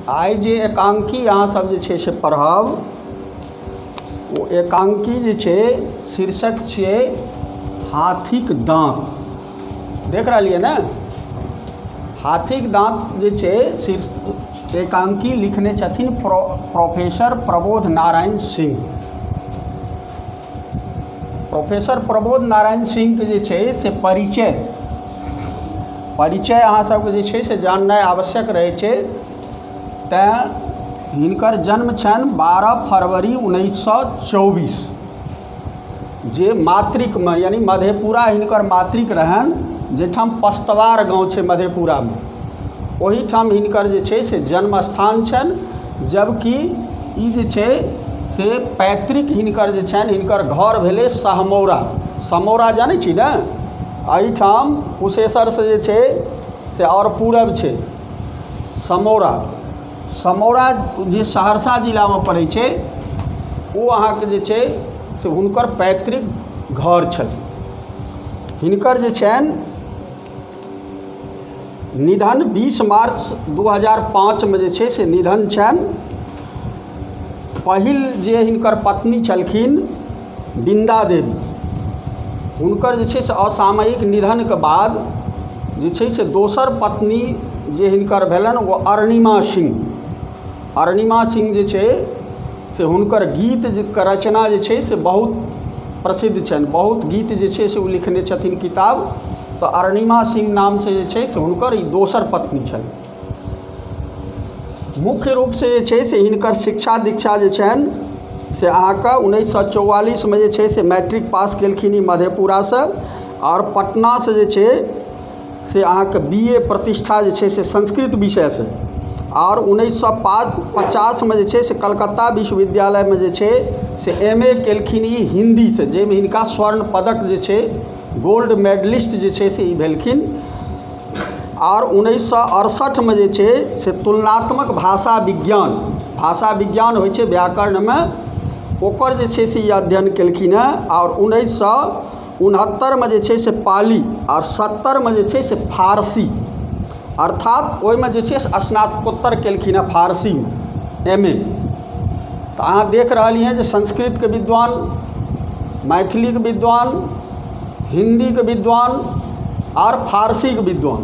आइ जे एकांकी अहाँ सब जे छै से पढ़ब, ओ एकांकी जे छै शीर्षक छियै हाथीक दाँत। देख रहलियै ने, हाथीक दाँत जे छै एकांकी लिखने छथिन प्रोफेसर प्रबोध नारायण सिंह। प्रोफेसर प्रबोध नारायण सिंह के जे छै से परिचय अहाँ सबके जे छै से जाननाइ आवश्यक रहै छै। तैँ हिनकर जन्म छनि 12 फरवरी 1924, जे मातृकमे यानी मधेपुरा हिनकर मातृक रहनि, जाहिठाम पस्तवार गाँव छै मधेपुरामे, ओहीठाम हिनकर जे छै से जन्म स्थान छनि। जबकि ई जे छै से पैतृक हिनकर जे छनि, हिनकर घर भेलै सहमौरा। समौरा जानै छी ने, एहिठाम कुशेश्वरसँ जे छै से और पूरब छै समौरा। समौरा जे सहरसा जिलामे पड़ै छै, ओ अहाँके जे छै से हुनकर पैतृक घर छल। हिनकर जे छनि निधन 20 मार्च 2005 में जे छै से निधन छनि। पहिल जे हिनकर पत्नी छलखिन बिंदा देवी, हुनकर जे छै से असामयिक निधनके बाद जे छै से दोसर पत्नी जे हिनकर भेलनि वो अरुणिमा सिंह। अरुणिमा सिंह जे छै से हुनकर गीतके रचना जे छै से बहुत प्रसिद्ध छनि। बहुत गीत जे छै से ओ लिखने छथिन किताब। तऽ अरुणिमा सिंह नाम से जे छै से हुनकर ई दोसर पत्नी छनि। मुख्य रूपसँ जे छै से हिनकर शिक्षा दीक्षा जे छनि से अहाँके 1944 में जे छै से मैट्रिक पास केलखिन ई मधेपुरासँ, और पटनासँ जे छै से अहाँके BA प्रतिष्ठा जे छै से संस्कृत विषयसँ, और 1950 में जे छै से कलकत्ता विश्वविद्यालय में जे छै से MA केलखिन ई हिन्दीसँ, जाहिमे हिनका स्वर्ण पदक जे छै गोल्ड मेडलिस्ट जे छै से ई भेलखिन। और 1968 में जे छै से तुलनात्मक भाषा विज्ञान होइ छै व्याकरणमे, ओकर जे छै से ई अध्ययन केलखिन हेँ। और 1969 में जे छै से पाली, और 70 में जे छै से फारसी, अर्थात ओहिमे जे छै से स्नातकोत्तर केलखिन हेँ फारसीमे MA। तऽ अहाँ देख रहलिए जे संस्कृतके विद्वान, मैथिलीके विद्वान, हिन्दीके विद्वान और फारसीके विद्वान,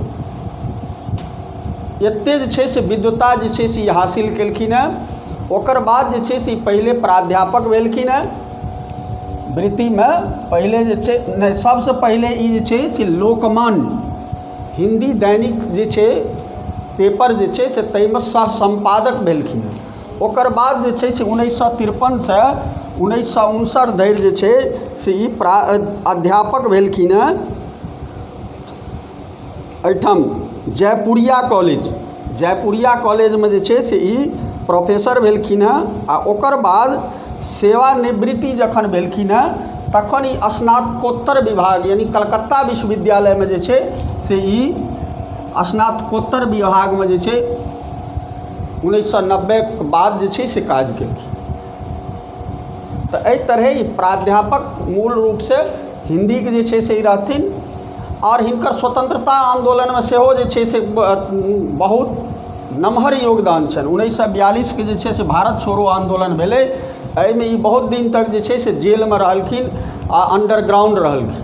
एतेक जे छै से विद्वता जे छै से ई हासिल केलखिन हेँ। ओकर बाद जे छै से ई पहिले प्राध्यापक भेलखिन हेँ वृत्तिमे। पहिले जे छै नहि, सबसँ पहिले ई जे छै से लोकमान्य हिंदी दैनिक जे छै पेपर जे छै से ताहिमे सह संपादक भेलखिन हेँ। ओकर बाद जे छै से 1953 से 1959 धरि जे छै से ई अध्यापक भेलखिन हेँ एहिठाम जयपुरिया कॉलेजमे जे छै से ई प्रोफेसर भेलखिन हेँ। आ ओकर बाद सेवानिवृत्ति जखन भेलखिन हेँ, तखन ई स्नातकोत्तर विभाग यानी कलकत्ता विश्वविद्यालयमे जे छै से ई स्नातकोत्तर विभागमे जे छै 1990 के बाद जे छै से काज केलखिन। तऽ एहि तरहे ई प्राध्यापक मूल रूपसँ हिन्दीके जे छै से ई रहथिन। और हिनकर स्वतंत्रता आंदोलनमे सेहो जे छै से बहुत नमहर योगदान छनि। 1942 के जे छै से भारत छोड़ो आंदोलन भेलै, एहिमे ई बहुत दिन तक जे छै से जेलमे रहलखिन आ अंडरग्राउंड रहलखिन।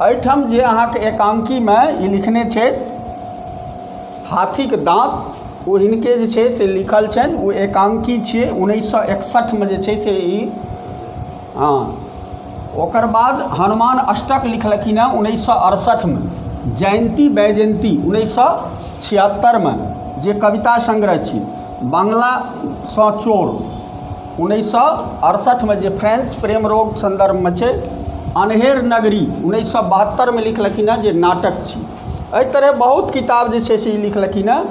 एहिठाम जे अहाँके एकांकीमे ई लिखने छै हाथीक दाँत, ओ हिनके जे छै से लिखल छनि। ओ एकांकी छियै 1961 में जे छै से ई। हाँ, ओकर बाद हनुमान अष्टक लिखलखिन हेँ 1968 में। जयंती वैजयंती 1976 में जे कविता संग्रह छी। बांग्लासँ चोर 1968 में जे फ्रेंच प्रेम रोग संदर्भ में छै। अन्हेर नगरी 1972 में लिखलखिन हेँ जे नाटक छी। एहि तरह बहुत किताब जे छै से ई लिखलखिन हेँ।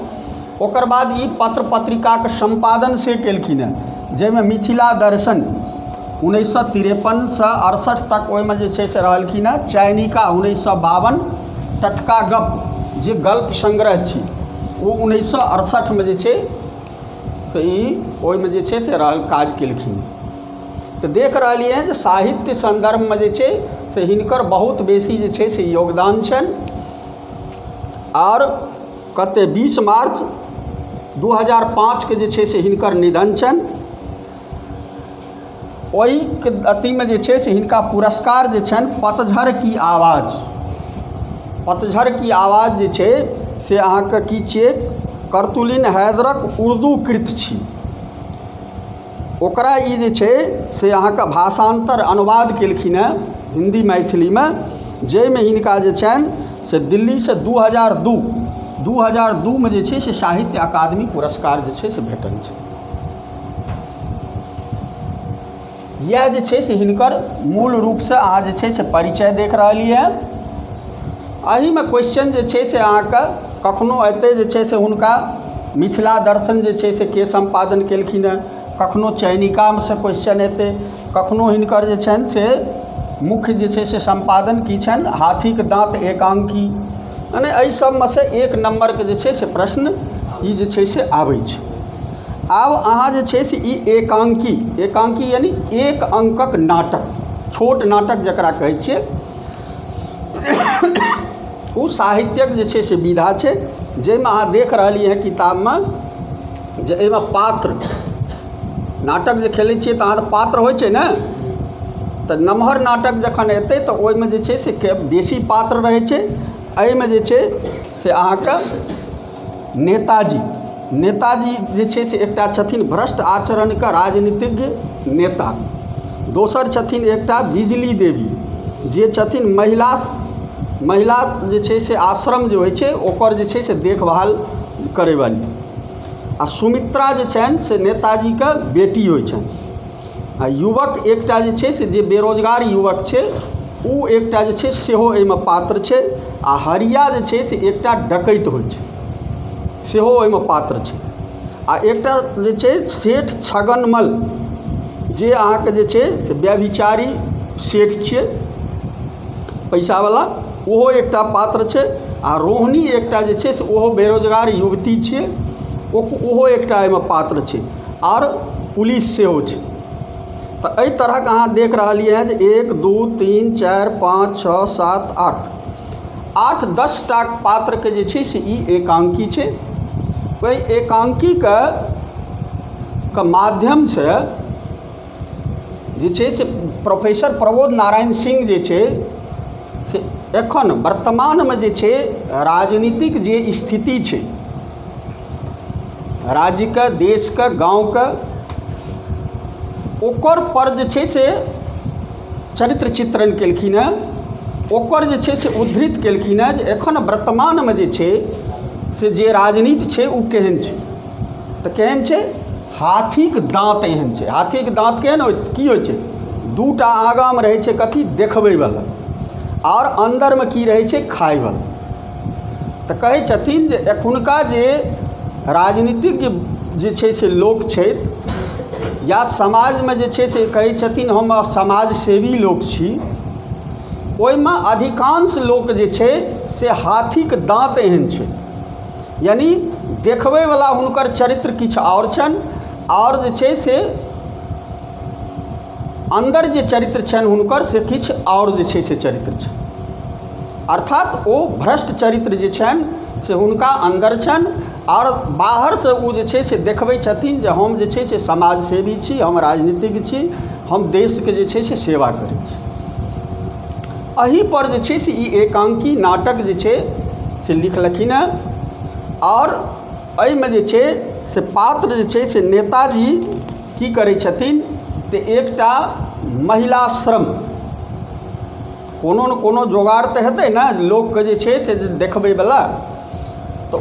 ओकर बाद ई पत्र पत्रिकाके संपादन से केलखिन हेँ, जाहिमे मिथिला दर्शन 1953 से 68 तक ओहिमे जे छै से रहलखिन हेँ। चयनिका 1952, टटका गप जे गल्प संग्रह छी ओ 1968 में जे छै से ई ओहिमे जे छै से काज केलखिन। तऽ देख रहलिए हैं जे साहित्य संदर्भमे जे छै से हिनकर बहुत बेसी जे छै से योगदान छनि। और कते 20 मार्च 2005 के जे छै से हिनकर निधन छनि। ओहि अथीमे जे छै से हिनका पुरस्कार जे छनि पतझड़ की आवाज़, पतझड़ की आवाज़ जे छै से अहाँके की छियै, कर्तुलिन हैदरक उर्दू कृत छी। ओकरा ई जे छै से अहाँके भाषांतर अनुवाद केलखिन हेँ हिंदी मैथिलीमे, जाहिमे हिनका जे छनि से दिल्ली से 2002 में जे छै से साहित्य अकादमी पुरस्कार जे छै से भेटल छै। यह जे छै से हिनकर मूल रूप से अहाँ जे छै से परिचय देख रहलिए। एहिमे क्वेश्चन जे छै से अहाँके कखनो एतै जे छै से हुनका मिथिला दर्शन जे छै से के संपादन केलखिन हेँ, कखनो चयनिकामे से क्वेश्चन एतै, कखनो हिनकर जे छनि से मुख्य जे छै से संपादन की छनि हाथीक दाँत एकांकी, यानी एहि सबमे से 1 नंबरके जे छै से प्रश्न ई जे छै से आबै छै। आब अहाँ जे छै से ई एकांकी यानी 1 अंकक नाटक, छोट नाटक जकरा कहै छियै, ओ साहित्यक जे छै से विधा छै, जाहिमे अहाँ देख रहलिए हैं किताबमे जे एहिमे पात्र, नाटक जे खेलै छियै तऽ अहाँ तऽ पात्र होइ छै ने, तऽ नमहर नाटक जखन एतै तऽ ओहिमे जे छै से बेसी पात्र रहै छै। एहिमे जे छै से अहाँके नेताजी जे छै से एकटा छथिन भ्रष्ट आचरणके राजनीतिज्ञ नेता, दोसर छथिन एकटा बिजली देवी जे छथिन महिला जे छै से आश्रम जे होइ छै ओकर जे छै से देखभाल करैवाली, आ सुमित्रा जे छनि से नेताजीके बेटी होइ छनि। आ युवक एकटा जे छै से जे बेरोजगार युवक छै ओ एकटा जे छै सेहो एहिमे पात्र छै। आ हरिया जे छै से एकटा डकैत होइ छै, सेहो एहिमे पात्र छै। आ एकटा जे छै सेठ छगनमल जे अहाँके जे छै से व्यभिचारी सेठ छियै पैसावला, ओहो एकटा पात्र छै। आ रोहिणी एकटा जे छै से ओहो बेरोजगार युवती छियै, ओहो एकटा एहिमे पात्र छै। और पुलिस सेहो छै। तऽ एहि तरहक अहाँ देख रहलिए हैं जे 1 2 3 4 5 6 7 8 10 टा पात्रके जे छै से ई एकांकी छै। ओहि एकांकीके माध्यमसँ जे छै से प्रोफेसर प्रबोध नारायण सिंह जे छै से एखन वर्तमानमे जे छै राजनीतिक जे स्थिति छै राज्यके, देशके, गाँवके, ओकर पर जे छै से चरित्र चित्रण केलखिन हेँ, ओकर जे छै से उद्धृत केलखिन हेँ जे एखन वर्तमानमे जे छै से जे राजनीति छै ओ केहन छै। तऽ केहन छै, हाथीक दाँत एहन छै। हाथीक दाँत केहन की होइ छै, 2टा आगाँमे रहै छै कथी, देखबैवला, और अन्दरमे की रहै छै, खाइवला। तऽ कहै छथिन जे एखुनका जे राजनीतिज्ञ जे छै से लोक छथि, या समाजमे जे छै से कहै छथिन हम समाजसेवी लोक छी, ओहिमे अधिकांश लोक जे छै से हाथीक दाँत एहन छै। यानी देखबैवला हुनकर चरित्र किछु आओर छनि, और जे छै से अन्दर जे चरित्र छनि हुनकर से किछु आओर जे छै से चरित्र छनि। अर्थात ओ भ्रष्ट चरित्र जे छनि से हुनका अन्दर छनि, और बाहरसँ ओ जे छै से देखबै छथिन जे हम जे छै से समाजसेवी छी, हम राजनीतिज्ञ छी, हम देशके जे छै से सेवा करै छी। एही पर जे छै से ई एकांकी नाटक जे छै से लिखलखिन हेँ। और एहिमे जे छै से पात्र जे छै से नेताजी की करै छथिन, तऽ एकटा महिलाश्रम, कोनो ने कोनो जोगाड़ तऽ हेतै ने लोकके जे छै से देखबैवला, तऽ